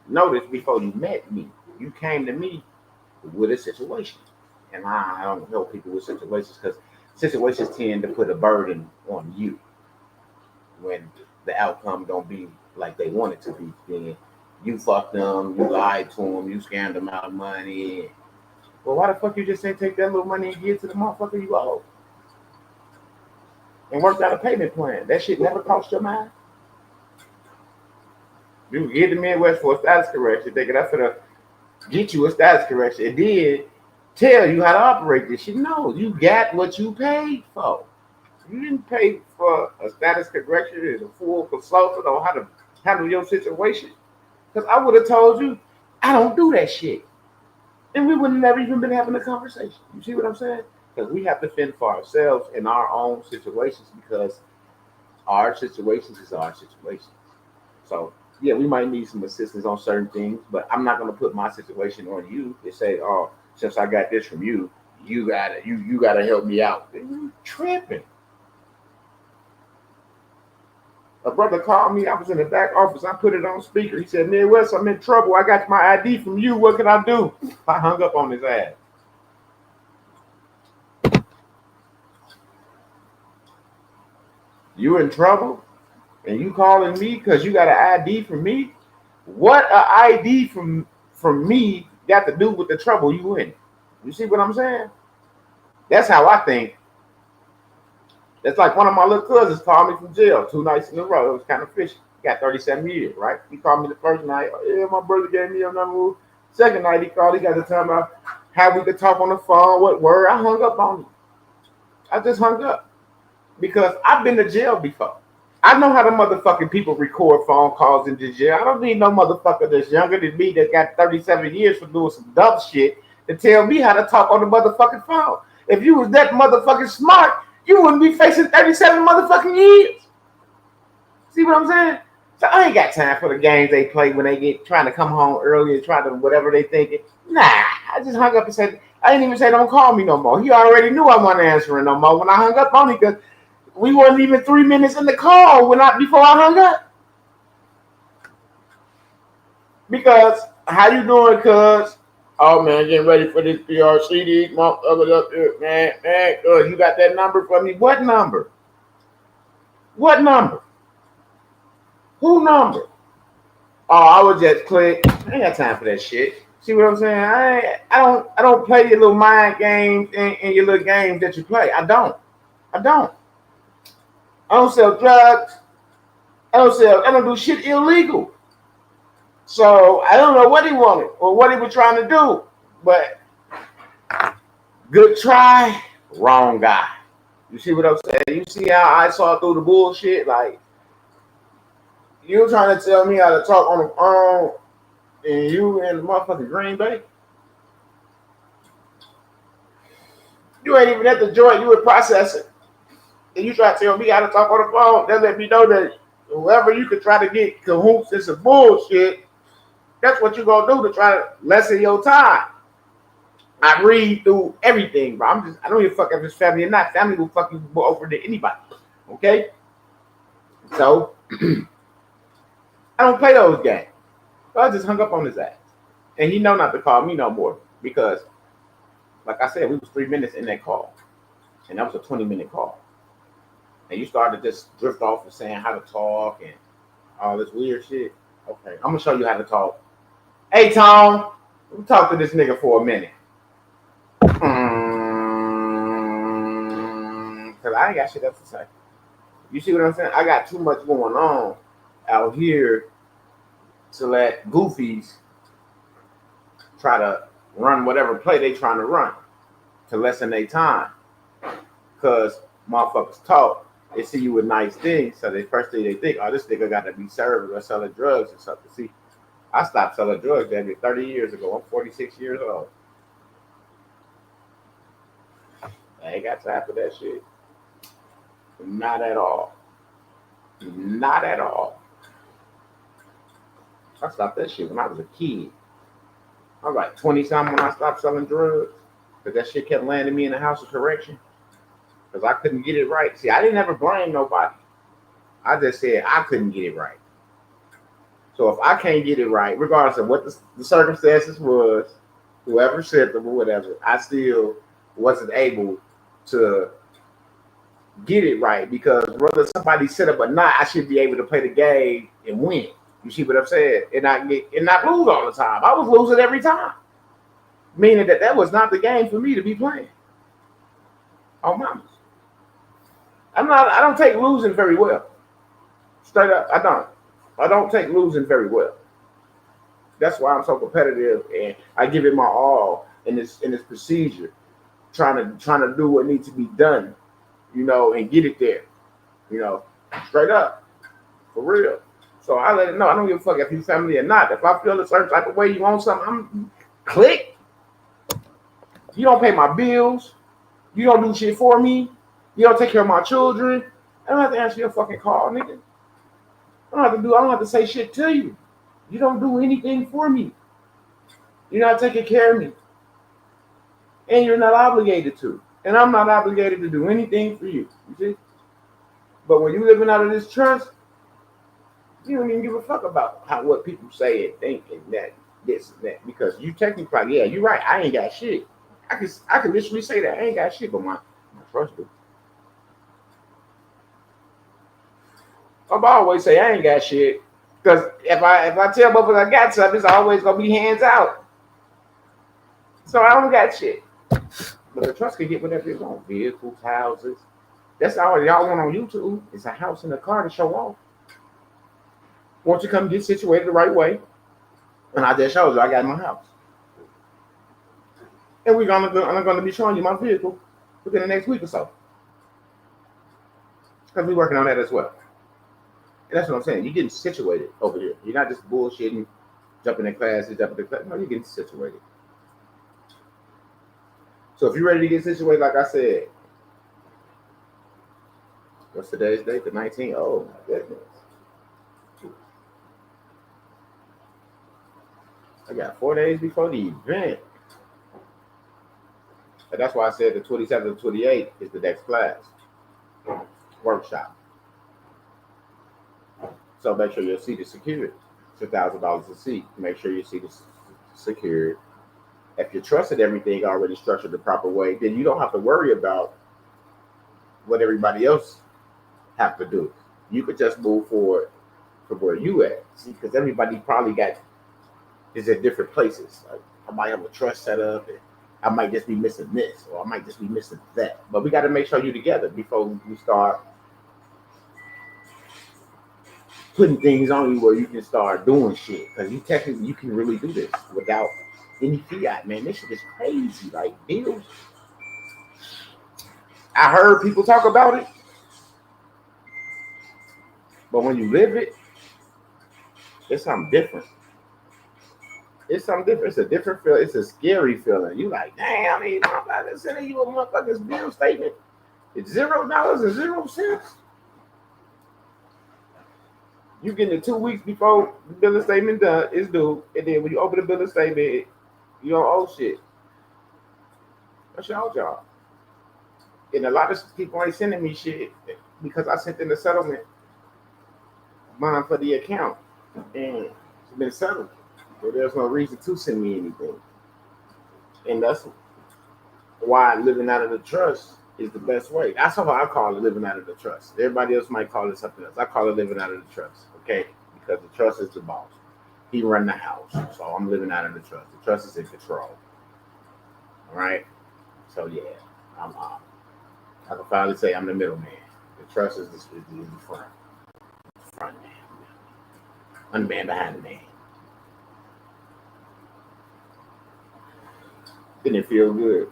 notice before you met me. You came to me with a situation. And I don't help people with situations because situations tend to put a burden on you when the outcome don't be like they want it to be. Then you fucked them, you lied to them, you scammed them out of money. Well, why the fuck you just ain't take that little money and give it to the motherfucker you owe? And worked out a payment plan. That shit never crossed your mind? You get the Midwest for a status correction, thinking that's gonna get you a status correction. It did tell you how to operate this shit. No, you got what you paid for. You didn't pay for a status correction and a full consultant on how to handle your situation. Because I would have told you, I don't do that shit. And we would have never even been having a conversation. You see what I'm saying? Because we have to fend for ourselves in our own situations because our situations is our situations. So, yeah, we might need some assistance on certain things, but I'm not going to put my situation on you and say, oh, since I got this from you, you gotta help me out. You tripping. A brother called me. I was in the back office. I put it on speaker. He said, Midwest, I'm in trouble. I got my ID from you. What can I do? I hung up on his ass. You in trouble? And you calling me because you got an ID from me? What an ID from me got to do with the trouble you in? You see what I'm saying? That's how I think. That's like one of my little cousins called me from jail 2 nights in a row. It was kind of fishy. He got 37 years, right? He called me the first night. Oh, yeah, my brother gave me your number. Second night he called. He got to tell me how we could talk on the phone, what word. I hung up on him. I just hung up because I've been to jail before. I know how the motherfucking people record phone calls in the jail. I don't need no motherfucker that's younger than me that got 37 years for doing some dumb shit to tell me how to talk on the motherfucking phone. If you was that motherfucking smart, you wouldn't be facing 37 motherfucking years. See what I'm saying? So I ain't got time for the games they play when they get trying to come home early and try to whatever they thinking. Nah, I just hung up and said, I didn't even say don't call me no more. He already knew I wasn't answering no more when I hung up on him because we weren't even 3 minutes in the call before I hung up. Because how you doing, cuz? Oh man, getting ready for this PRC. These motherfuckers up there, man. You got that number for me? What number? What number? Who number? Oh, I would just click. I ain't got time for that shit. See what I'm saying? I don't play your little mind games and your little games that you play. I don't sell drugs. I don't do shit illegal. So I don't know what he wanted or what he was trying to do, but good try, wrong guy. You see what I'm saying? You see how I saw through the bullshit? Like, you trying to tell me how to talk on the phone and you in the motherfucking Green Bay? You ain't even at the joint, you would process it. And you try to tell me how to talk on the phone, that let me know that whoever you could try to get cahoots is some bullshit. That's what you're going to do to try to lessen your time. I read through everything, bro. I don't even fuck if it's family or not. Family will fuck you more over than anybody. Okay? So I don't play those games. So I just hung up on his ass. And he know not to call me no more because, like I said, we was 3 minutes in that call. And that was a 20-minute call. And you started to just drift off of saying how to talk and all this weird shit. Okay, I'm gonna show you how to talk. Hey Tom, let me talk to this nigga for a minute. Cause I ain't got shit else to say. You see what I'm saying? I got too much going on out here to let goofies try to run whatever play they trying to run to lessen their time. Cause motherfuckers talk, they see you with nice things, so the first thing they think, oh, this nigga got to be served or selling drugs or something. See, I stopped selling drugs maybe 30 years ago. I'm 46 years old. I ain't got time for that shit. Not at all. Not at all. I stopped that shit when I was a kid. I was like 20-something when I stopped selling drugs. Because that shit kept landing me in the house of correction. Because I couldn't get it right. See, I didn't ever blame nobody. I just said I couldn't get it right. So if I can't get it right, regardless of what the circumstances was, whoever said them or whatever, I still wasn't able to get it right. Because whether somebody set up or not, I should be able to play the game and win. You see what I'm saying? And not lose all the time. I was losing every time. Meaning that was not the game for me to be playing. Oh, mamas. I don't take losing very well. Straight up, I don't. I don't take losing very well. That's why I'm so competitive and I give it my all in this procedure, trying to do what needs to be done, you know, and get it there, you know, straight up, for real. So I let it know. I don't give a fuck if you family or not. If I feel a certain type of way, you want something, I'm click. You don't pay my bills. You don't do shit for me. You don't take care of my children. I don't have to answer your fucking call, nigga. I don't have to say shit to you. You don't do anything for me. You're not taking care of me. And you're not obligated to. And I'm not obligated to do anything for you. You see? But when you're living out of this trust, you don't even give a fuck about what people say and think and that, this and that. Because you technically like, yeah, you're right. I ain't got shit. I can literally say that I ain't got shit, but my trust do. I'm always say I ain't got shit. Because if I tell motherfuckers I got something, it's always gonna be hands out. So I don't got shit. But the trust can get whatever you want. Vehicles, houses. That's all y'all want on YouTube. It's a house and a car to show off. Won't you come get situated the right way? And I just showed you I got my house. And I'm gonna be showing you my vehicle within the next week or so. Because we're working on that as well. And that's what I'm saying. You're getting situated over here. You're not just bullshitting, jumping in classes, No, you're getting situated. So if you're ready to get situated, like I said, what's today's date? The 19th? Oh, my goodness. I got 4 days before the event. And that's why I said the 27th and 28th is the next class. Workshop. So make sure your seat is secured. It's $1,000 a seat. Make sure your seat is secured. If you trusted everything already structured the proper way, then you don't have to worry about what everybody else have to do. You could just move forward from where you at. See, because everybody probably is at different places. Like I might have a trust set up, and I might just be missing this, or I might just be missing that. But we got to make sure you're together before we start putting things on you where you can start doing shit. Because you can really do this without any fiat, man. This shit is crazy. Like deals. I heard people talk about it, but when you live it, it's something different. It's something different. It's a different feeling. It's a scary feeling. You like, damn, I'm about to send you a motherfucker's bill statement. It's $0.00. You get it 2 weeks before the billing statement is due, and then when you open the billing statement, you don't owe shit. That's y'all job. And a lot of people ain't sending me shit. because I sent in the settlement bond for the account, and it's been settled. So there's no reason to send me anything, and that's why living out of the trust is the best way. That's how I call it, living out of the trust. Everybody else might call it something else. I call it living out of the trust, okay? Because the trust is the boss. He run the house, so I'm living out of the trust. The trust is in control. All right? So, yeah, I can finally say I'm the middleman. The trust is the front. Front man. I'm the man behind the man. Didn't it feel good?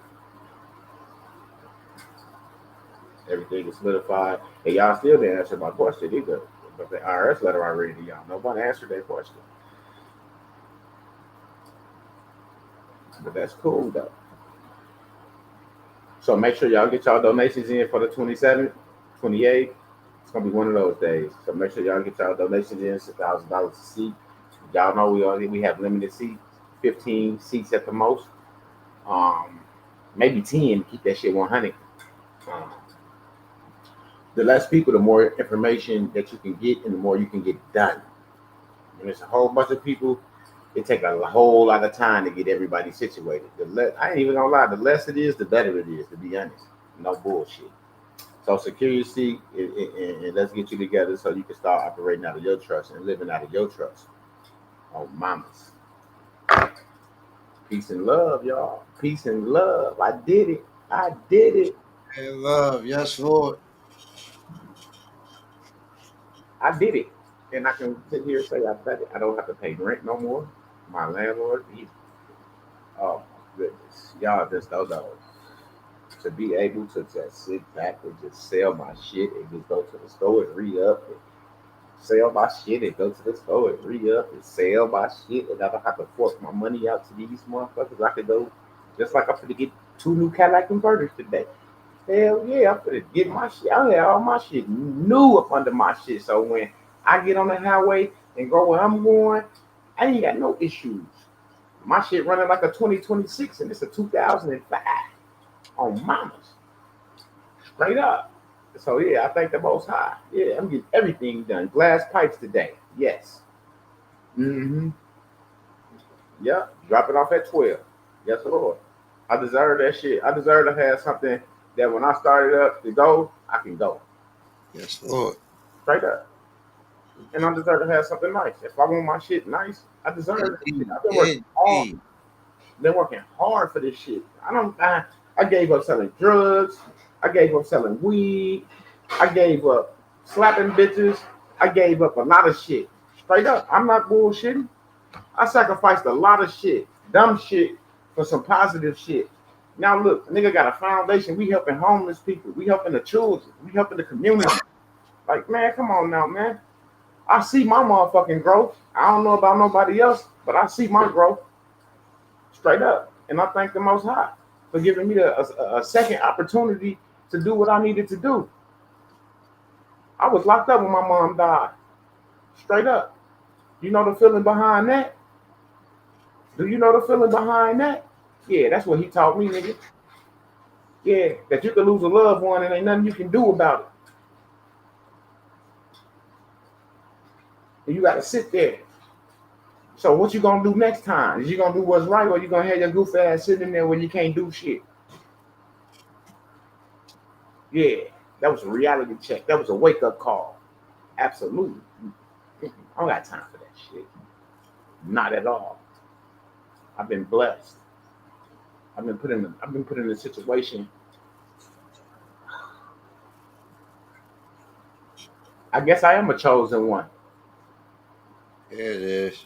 Everything is solidified. And y'all still didn't answer my question either. But the IRS letter I read to y'all, nobody answered that question. But that's cool though. So make sure y'all get y'all donations in for the 27th, 28th. It's gonna be one of those days. So make sure y'all get y'all donations in. It's $1,000 a seat. Y'all know we have limited seats, 15 seats at the most. Maybe 10. Keep that shit 100. The less people, the more information that you can get, and the more you can get done. When there's a whole bunch of people, it takes a whole lot of time to get everybody situated. I ain't even gonna lie, the less it is, the better it is, to be honest. No bullshit. So secure your seat and let's get you together so you can start operating out of your trust and living out of your trust. Oh, mamas. Peace and love, y'all. Peace and love. I did it. I did it. Hey, love. Yes, Lord. I did it. And I can sit here and say I did it. I don't have to pay rent no more. My landlord, oh my goodness. Y'all just don't know. To be able to just sit back and just sell my shit and just go to the store and re-up and sell my shit and go to the store and re-up and sell my shit, and I don't have to force my money out to these motherfuckers. I could go, just like I'm finna get 2 new Cadillac converters today. Hell yeah, I'm finna get my shit. I have all my shit new up under my shit. So when I get on the highway and go where I'm going, I ain't got no issues. My shit running like a 2026 and it's a 2005 on mamas. Straight up. So yeah, I thank the Most High. Yeah, I'm getting everything done. Glass pipes today. Yes. Mm-hmm. Yeah, drop it off at 12. Yes, Lord. I deserve that shit. I deserve to have something that when I started up to go, I can go. Yes, Lord. Straight up. And I deserve to have something nice. If I want my shit nice, I deserve it. I've been working hard. Been working hard for this shit. I gave up selling drugs. I gave up selling weed. I gave up slapping bitches. I gave up a lot of shit. Straight up. I'm not bullshitting. I sacrificed a lot of shit. Dumb shit for some positive shit. Now look, nigga got a foundation. We helping homeless people. We helping the children. We helping the community. Like, man, come on now, man. I see my motherfucking growth. I don't know about nobody else, but I see my growth. Straight up. And I thank the Most High for giving me a second opportunity to do what I needed to do. I was locked up when my mom died. Straight up. You know the feeling behind that? Do you know the feeling behind that? Yeah, that's what he taught me, nigga. Yeah, that you can lose a loved one and ain't nothing you can do about it. And you got to sit there. So what you gonna do next time? Is you gonna do what's right, or you gonna have your goof ass sitting there when you can't do shit? Yeah, that was a reality check. That was a wake up call. Absolutely. I don't got time for that shit. Not at all. I've been blessed. I've been put in a situation. I guess I am a chosen one. It is.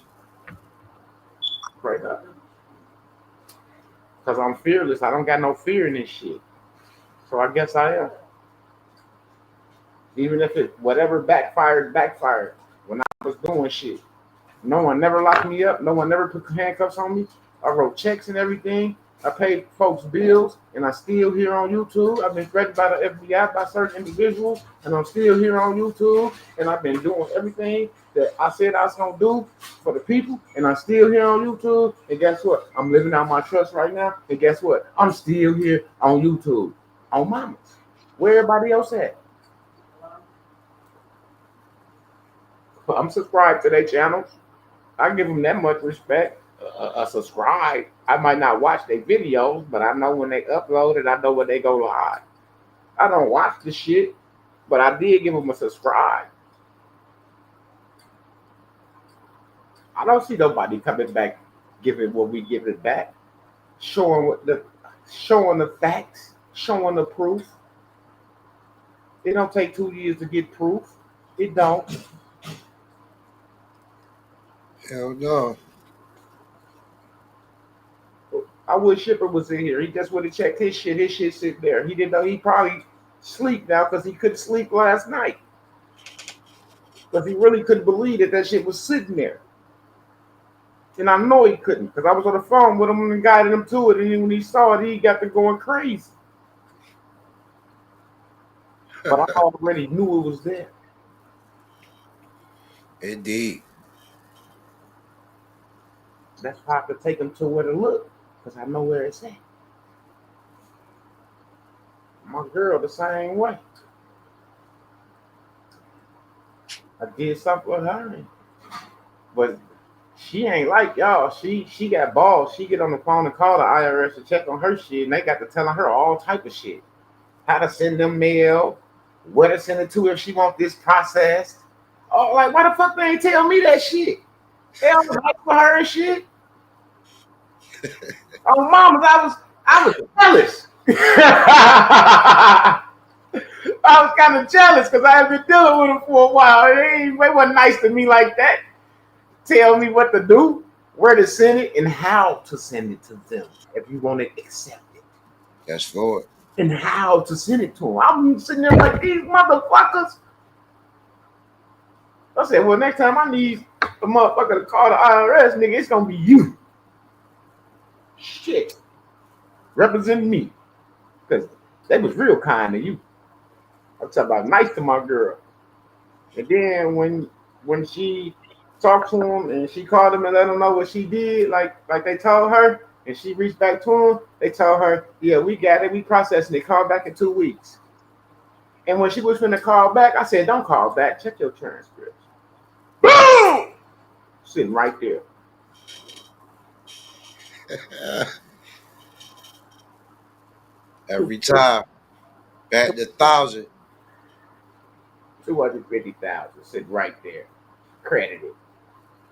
Right up. Because I'm fearless. I don't got no fear in this shit. So I guess I am. Even if whatever backfired. When I was doing shit. No one never locked me up. No one never put handcuffs on me. I wrote checks and everything. I paid folks bills, and I'm still here on YouTube. I've been threatened by the FBI by certain individuals, and I'm still here on YouTube. And I've been doing everything that I said I was gonna do for the people, and I'm still here on YouTube. And guess what? I'm living out my trust right now. And guess what? I'm still here on YouTube, on mamas. Where everybody else at? I'm subscribed to their channels. I give them that much respect. Subscribe. I might not watch their videos, but I know when they upload it. I know when they go live. I don't watch the shit, but I did give them a subscribe. I don't see nobody coming back giving what we give it back, showing the facts, showing the proof. It don't take 2 years to get proof. It don't. Hell no. I wish Shipper was in here. He just would have checked his shit. His shit sitting there. He didn't know. He probably sleep now because he couldn't sleep last night. Because he really couldn't believe that shit was sitting there. And I know he couldn't because I was on the phone with him and guided him to it. And when he saw it, he got to going crazy. But I already knew it was there. Indeed. That's why I could take him to where to look because I know where it's at. My girl the same way. I did something with her, but she ain't like y'all. She got balls. She get on the phone and call the IRS to check on her shit, and they got to telling her all type of shit. How to send them mail, where to send it to if she want this processed. Oh, like why the fuck they ain't tell me that shit? They don't like for her and shit. Oh, mamas, I was jealous. I was kind of jealous because I had been dealing with them for a while. They wasn't nice to me like that. Tell me what to do, where to send it, and how to send it to them if you want to accept it. That's Lord. And how to send it to them. I'm sitting there like these motherfuckers. I said, well, next time I need a motherfucker to call the IRS, nigga, it's gonna be you. Shit. Representing me. Because they was real kind to you. I'm talking about nice to my girl. And then when she talked to him and she called him and let him know what she did, like they told her, and she reached back to him, they told her, yeah, we got it, we processing it, call back in 2 weeks. And when she was finna call back, I said, don't call back, check your transcripts. Boom! Sitting right there. Every time. Back to 1,000. 250,000 sitting right there. Credited.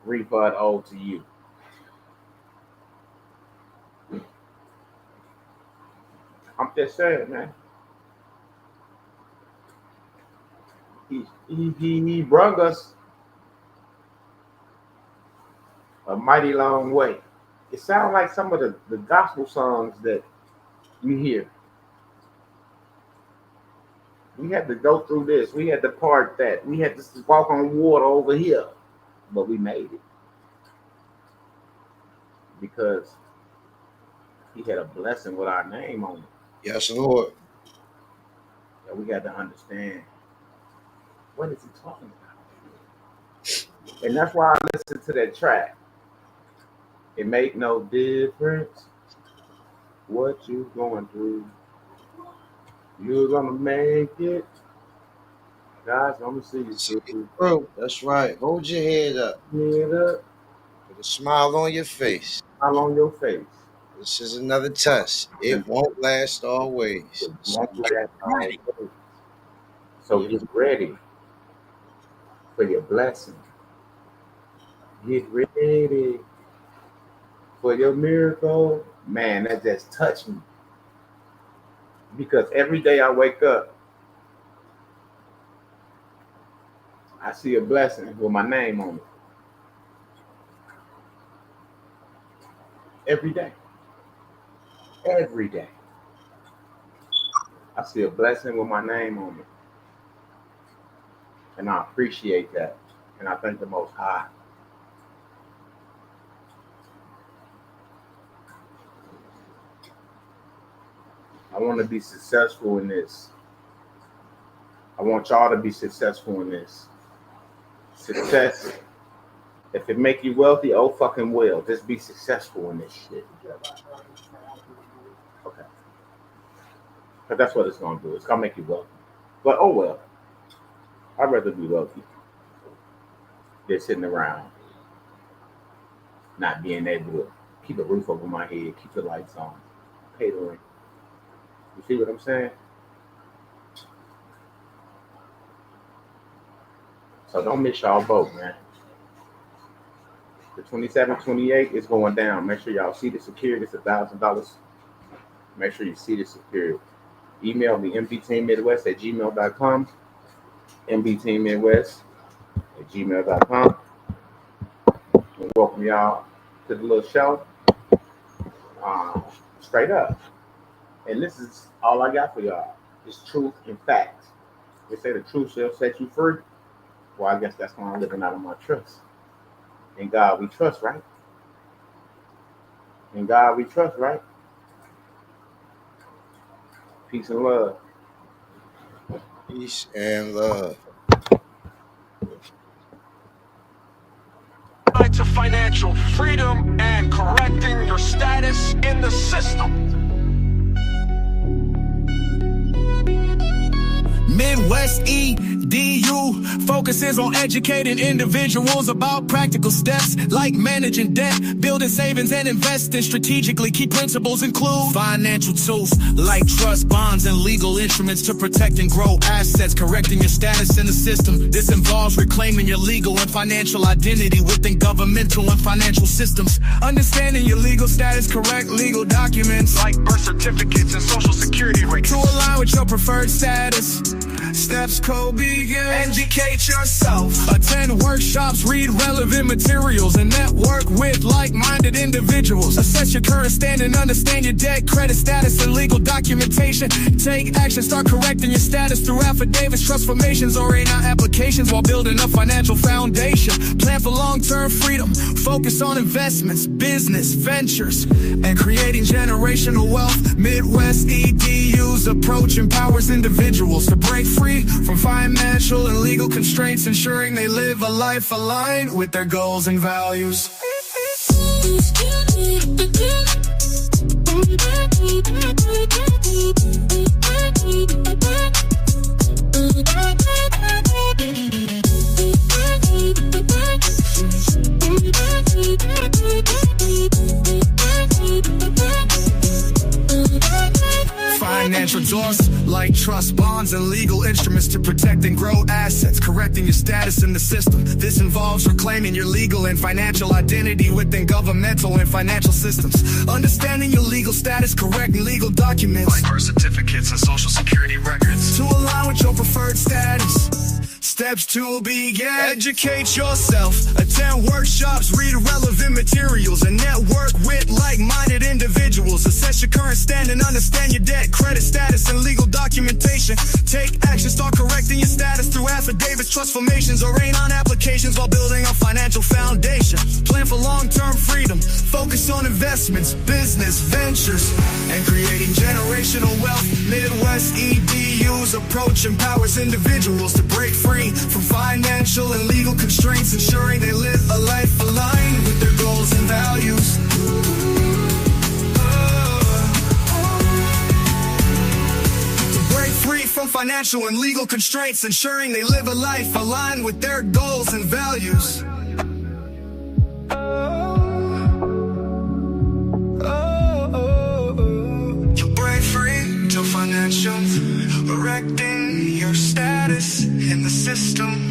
Refund owed to you. I'm just saying, man. He brought us a mighty long way. It sounds like some of the gospel songs that you hear. We had to go through this. We had to part that. We had to walk on water over here. But we made it. Because he had a blessing with our name on it. Yes, Lord. And we had to understand, what is he talking about? And that's why I listened to that track. It make no difference what you going through. You're gonna make it. God's gonna see you through. That's right. Hold your head up. Head up. With a smile on your face. Smile on your face. This is another test. It won't last always. It won't last always. So get ready for your blessing. Get ready for your miracle. Man, that just touched me. Because every day I wake up, I see a blessing with my name on it. Every day. Every day. I see a blessing with my name on it. And I appreciate that. And I thank the Most High. I want to be successful in this. I want y'all to be successful in this. Success. If it make you wealthy, oh fucking well. Just be successful in this shit. Okay. But that's what it's gonna do. It's gonna make you wealthy. But oh well. I'd rather be wealthy. just sitting around, not being able to keep a roof over my head, keep the lights on, pay the rent. You see what I'm saying? So don't miss y'all boat, man. The 27-28 is going down. Make sure y'all see the security. It's $1,000. Make sure you see the security. Email me, mbteammidwest@gmail.com. mbteammidwest@gmail.com. And welcome y'all to the little show. Straight up. And this is all I got for y'all. It's truth and facts. They say the truth shall set you free. Well, I guess that's why I'm living out of my trust. In God we trust, right? In God we trust, right? Peace and love. Peace and love. To financial freedom and correcting your status in the system. Midwest EDU focuses on educating individuals about practical steps like managing debt, building savings, and investing strategically. Key principles include financial tools like trust, bonds, and legal instruments to protect and grow assets, correcting your status in the system. This involves reclaiming your legal and financial identity within governmental and financial systems. Understanding your legal status, correct legal documents Like birth certificates and social security records. to align with your preferred status. Steps code begin. Educate yourself. Attend workshops, read relevant materials, and network with like-minded individuals. Assess your current standing, understand your debt, credit status, and legal documentation. Take action, start correcting your status through affidavits, trust formations, or A9 applications while building a financial foundation. Plan for long-term freedom. Focus on investments, business, ventures, and creating generational wealth. Midwest EDU's approach empowers individuals to break free from financial and legal constraints, ensuring they live a life aligned with their goals and values. Financial tools like trust, bonds, and legal instruments to protect and grow assets, correcting your status in the system. This involves reclaiming your legal and financial identity within governmental and financial systems. Understanding your legal status, correcting legal documents Like birth certificates and social security records. to align with your preferred status. Steps to begin. Educate yourself. Attend workshops, read relevant materials, and network with like-minded individuals. Assess your current standing, understand your debt, credit status, and legal documentation. Take action, start correcting your status through affidavits, trust formations, or A9 applications while building a financial foundation. Plan for long-term freedom. Focus on investments, business, ventures, and creating generational wealth. Midwest EDU's approach empowers individuals to break free from financial and legal constraints, ensuring they live a life aligned with their goals and values. To break free from financial and legal constraints, ensuring they live a life aligned with their goals and values. To break free to financial, correcting your status in the system.